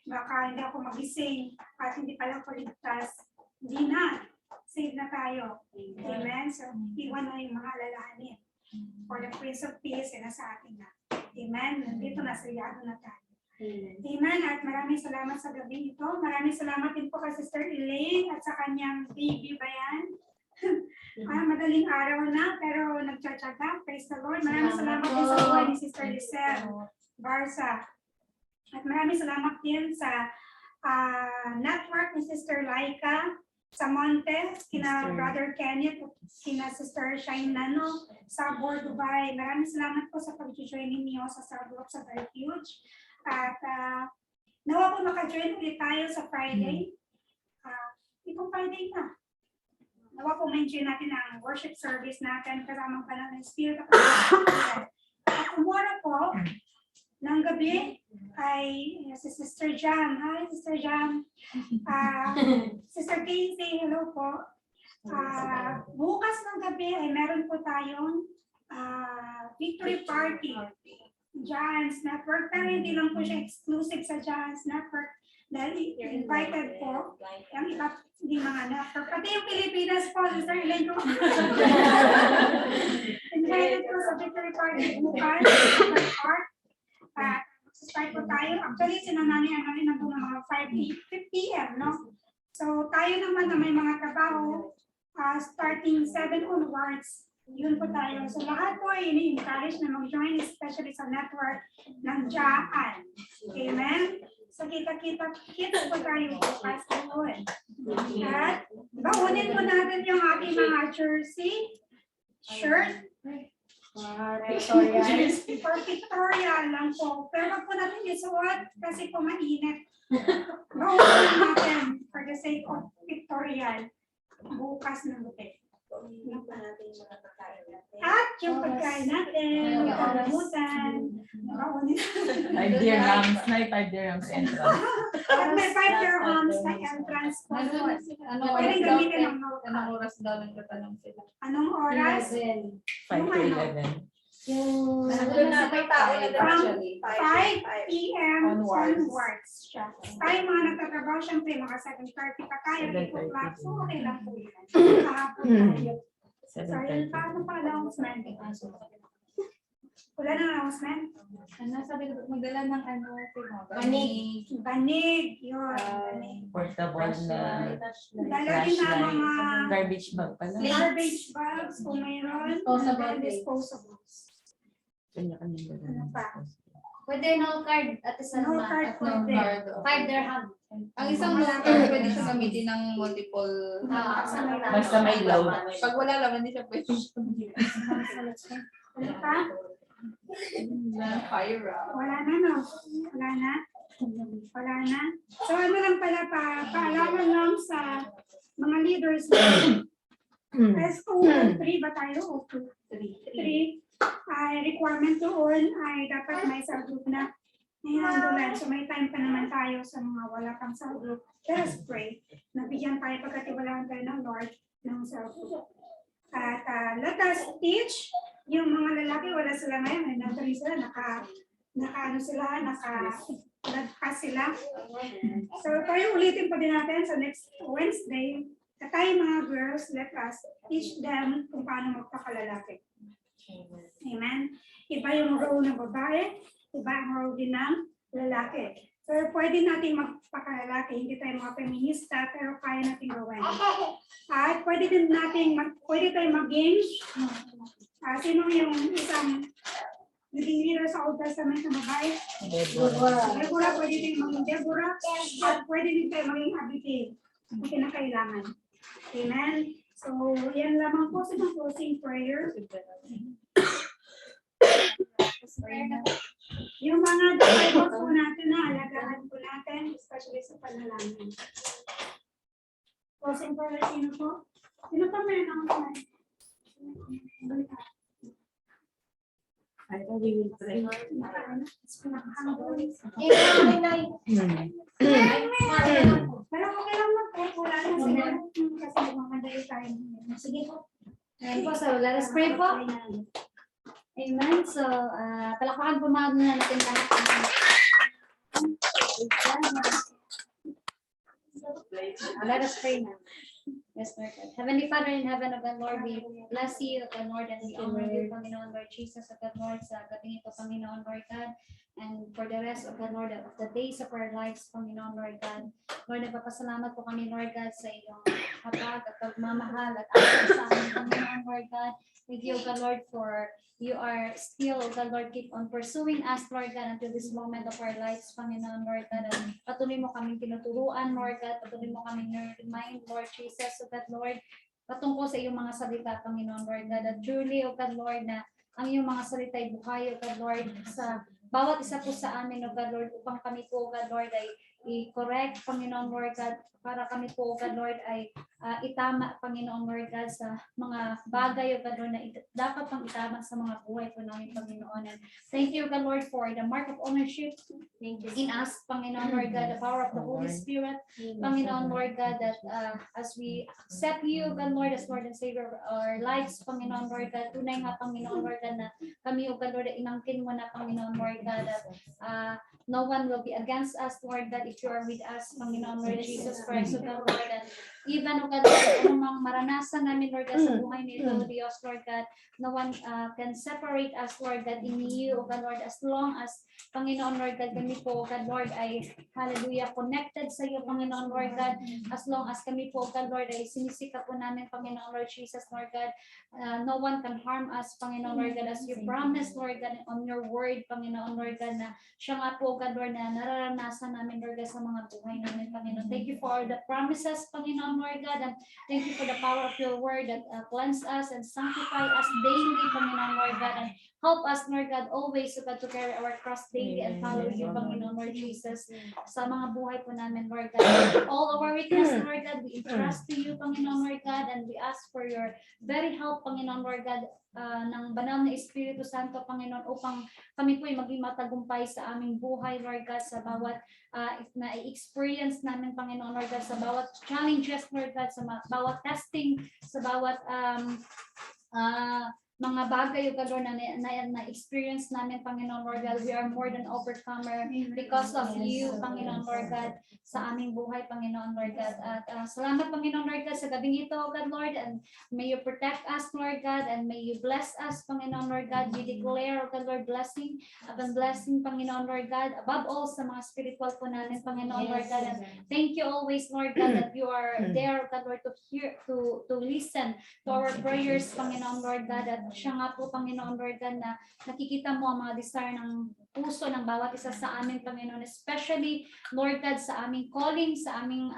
Baka hindi ako magising at hindi pala ako ligtas. Hindi na. Save na tayo. Amen? So, iwan na yung mga alalahanin. For the Prince of Peace, nasa atin na. Amen? Nandito na, siyado na tayo. Amen? At maraming salamat sa gabi ito. Maraming salamat din po kay Sister Elaine at sa kanyang baby ba yan? Madaling araw na, pero nagtsatsaga. Praise the Lord. Maraming salamat din sa buhay ni Sister Lizelle Barza. At maraming salamat din sa network ni Sister Laika sa Montes, kina Sister. Brother Kenneth, kina Sister Shine Nano sa Board Dubai. Maraming salamat po sa pag-join ninyo sa Cell Group sa Refuge. At nawa po maka-join ulit tayo sa Friday. Itong Friday na. Nawa po mention natin ang worship service natin kasamang panahon ng Spirit of God. At tomorrow po, ng gabi, ay si Sister Jam. Hi, Sister Jam. Sister Casey, hello po. Bukas ng gabi ay meron po tayong victory party. Giants Network. Pero hindi lang po siya exclusive sa Giants Network. Dahil invited po yung iba't hindi mga network. Pati yung Pilipinas po, Sister Elaine po. Invited po sa victory party bukas. Start po tayo. Actually, sinananihan namin nandun ng mga 5 p.m. no? So, tayo naman na may mga trabaho, starting 7 onwards, yun po tayo. So, lahat po ay ini-encourage na mag-join, especially sa network ng Jaan. Amen? So, kita-kita po tayo bukas doon. At, baunin po natin yung ating mga jersey, shirt, Victoria. For Victoria lang po. Pero wag po natin isuot kasi po mainit. Bawal natin for the sake of Victoria. Bukas ng buti. At yung pagkain natin, yung kalamutan, bawalin. 5 dirhams na, 5 dirhams entrance. At may 5 dirhams na entrance po. Pwede gamitin ang Anong oras daw nagtatanong sila? Anong oras? 5 to 11. Yung Doon na may tao na actually. 5 p.m. Onwards. onwards siya. Tayo mga nagtatrabaho, syempre mga 7:30 pa tayo, 8 o'clock, so okay lang po yan. Kahapon tayo. So, yun, 7:30. paano pa announcement? Wala nang announcement? Ano sabi ko, magdala ng ano, Banig. Banig, yun. Banig. Portable na Dala din na mga garbage bag pala. garbage bags kung mayroon. Disposable and disposables. Kanya-kanya Ano pa? Pwede no card at isa No naman. card No pwede. card. 5 dirham. Ang isang no card, pwede siya gamitin ng multiple. Basta may load. Pag wala laman, hindi siya pwede. Ano pa? Fire. Wala na, no? Wala na? Wala na? So ano lang pala, paalaman lang sa mga leaders. SO3 ba tayo? O 2? 3. Ay requirement doon ay dapat may subgroup na nandulan. So may time pa naman tayo sa mga wala pang subgroup. Let us pray. Nabigyan tayo pagkatiwalaan tayo ng Lord ng subgroup. At let us teach yung mga lalaki, wala sila ngayon, ay nandun sila, nagpas sila. So tayo ulitin pa din natin sa next Wednesday. At tayo mga girls, let us teach them kung paano magpakalalaki. Amen. Iba yung role ng babae, iba ang role din ng lalaki. So pwede natin magpakalalaki, hindi tayo mga feminista, pero kaya natin gawin. At pwede din natin, pwede tayo mag-games. Sino yung isang naging leader sa Old Testament na babae? Deborah, pwede din maging Deborah. At pwede din tayo maging Abigail. Ang kinakailangan. Amen. So, yan lamang po sa closing prayer. Yung mga disciples po natin na alagaan po natin, especially sa panalangin. Closing prayer, sino po? Sino pa meron ang mga? We will pray. Pero okay lang mag-pray po lang sila. Kasi mamadali tayo. Sige po. Ayan po, so let us pray po. Amen. So, palakpakan po mga na natin lahat. Let us pray now. Yes, Lord God. Heavenly Father in heaven, O God, Lord, we bless you, O God, Lord, and we honor you, Panginoon, Lord Jesus, O God, Lord, sa gating ito, Panginoon, Lord God. and for the rest of the Lord of the days of our lives, Panginoon Lord God. Lord, nagpapasalamat po kami, Lord God, sa iyong habag at pagmamahal at ayon sa amin, Panginoon Lord God. Thank you, God Lord, for you are still, God Lord, keep on pursuing us, Lord God, until this moment of our lives, Panginoon Lord God. At patuloy mo kaming tinuturuan, Lord God. Patuloy mo kaming remind, Lord Jesus, so God Lord, patungkol sa iyong mga salita, Panginoon Lord God. At truly, O God Lord, na ang iyong mga salita ay buhay, O God Lord, sa bawat isa po sa amin, O God Lord, upang kami po, O God Lord, ay i-correct, Panginoon Lord God, para kami po, O God Lord, ay itama, Panginoon Lord God, sa mga bagay, O God Lord, na dapat pang itama sa mga buhay po namin, Panginoon. And thank you, O God Lord, for the mark of ownership in us, Panginoon Lord God, the power of the Holy Spirit, Panginoon Lord God, that as we accept you, God Lord, as Lord and Savior of our lives, Panginoon Lord God, tunay nga, Panginoon Lord God, na kami, O God Lord, inangkin mo na, Panginoon Lord God, that no one will be against us, Lord God, if you are with us, Panginoon Lord Jesus Christ, O God Lord, and even, O God Lord, anumang maranasan namin, Lord God, sa buhay nito, Diyos, Lord God, no one can separate us, Lord God, in you, O God Lord, as long as, Panginoon Lord God, kami po, O God Lord, ay, hallelujah, connected sa iyo, Panginoon Lord God, as long as kami po, O God Lord, ay sinisika po namin, Panginoon Lord Jesus, Lord God, no one can harm us, Panginoon Lord God, as you promised, Lord God, on your word, Panginoon Lord God, na siya nga po, God Lord, na nararanasan namin, Lord God, sa mga buhay namin, Panginoon. Thank you for all the promises, Panginoon Lord God, and thank you for the power of your word that cleanse us and sanctify us daily, Panginoon Lord God, and help us, Lord God, always, God, to carry our cross daily and follow you, Panginoon Lord Jesus, sa mga buhay po namin, Lord God. All our weakness, Lord God, we entrust to you, Panginoon Lord God, and we ask for your very help, Panginoon Lord God, ng banal na Espiritu Santo, Panginoon, upang kami po ay maging matagumpay sa aming buhay, Lord God, sa bawat na-experience namin, Panginoon, Lord God, sa bawat challenges, Lord God, sa bawat testing, sa bawat mga bagay, O God Lord, na-experience namin, Panginoon Lord God, we are more than overcomer because of you, Panginoon Lord God, sa aming buhay, Panginoon Lord God. At salamat, Panginoon Lord God, sa gabing ito, O God Lord, and may you protect us, Lord God, and may you bless us, Panginoon Lord God. We declare, O God Lord, blessing upon blessing, Panginoon Lord God, above all sa mga spiritual po namin, Panginoon Lord God. And thank you always, Lord God, that you are there, O God Lord, to hear, to listen to our prayers, Panginoon Lord God, at siya nga po, Panginoon Lord God, na nakikita mo ang mga desire ng puso ng bawat isa sa amin, Panginoon, especially, Lord God, sa aming calling, sa aming,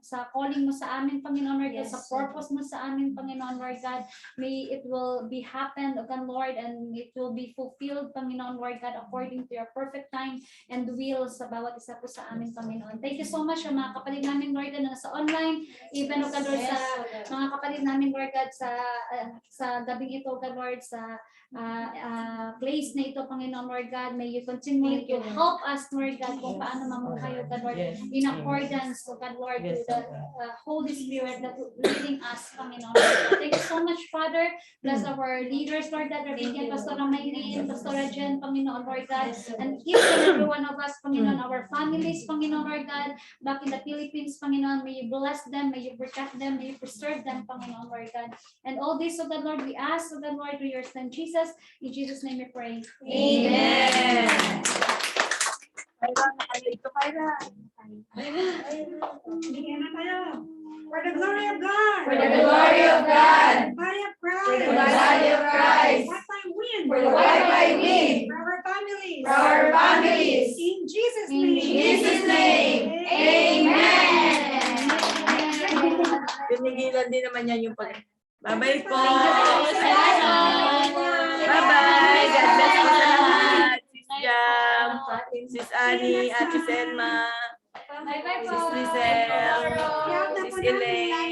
sa calling mo sa amin, Panginoon Lord God, sa purpose mo sa amin, Panginoon Lord God, may it will be happen, O God Lord, and it will be fulfilled, Panginoon Lord God, according to your perfect time and will sa bawat isa po sa amin, Panginoon. Thank you so much, mga kapatid namin, Lord God, na nasa online, even, O God Lord, sa mga kapatid namin, Lord God, sa gabing ito, O God Lord, sa place na ito, Panginoon Lord God, may you continue to help us, Lord God, kung paano mamuhay, O God Lord, in accordance, O God Lord, to the Holy Spirit that leading us, Panginoon Lord God. Thank you so much, Father. Bless our leaders, Lord God, Rabigyan, Pastor Maylene, Pastor Jen, Panginoon Lord God, and each and every one of us, Panginoon, our families, Panginoon Lord God, back in the Philippines, Panginoon, may you bless them, may you protect them, may you preserve them, Panginoon Lord God. And all this, O God Lord, we ask, O God Lord, to your Son Jesus. In Jesus' name we pray. Amen. Bigyan na tayo. For the glory of God. For the glory of God. For the body of Christ. For the body of Christ. What I win. For what I win. For our families. For our families. In Jesus' In name. Jesus' name. Amen. Pinigilan din naman yan yung pag... Bye-bye po! Salamat. Bye-bye! God bless po sa lahat! Sis Jam, Sis Annie, Ate Selma, Bye-bye po. Sis Lizelle, Tiyak na Sis po namin Elaine.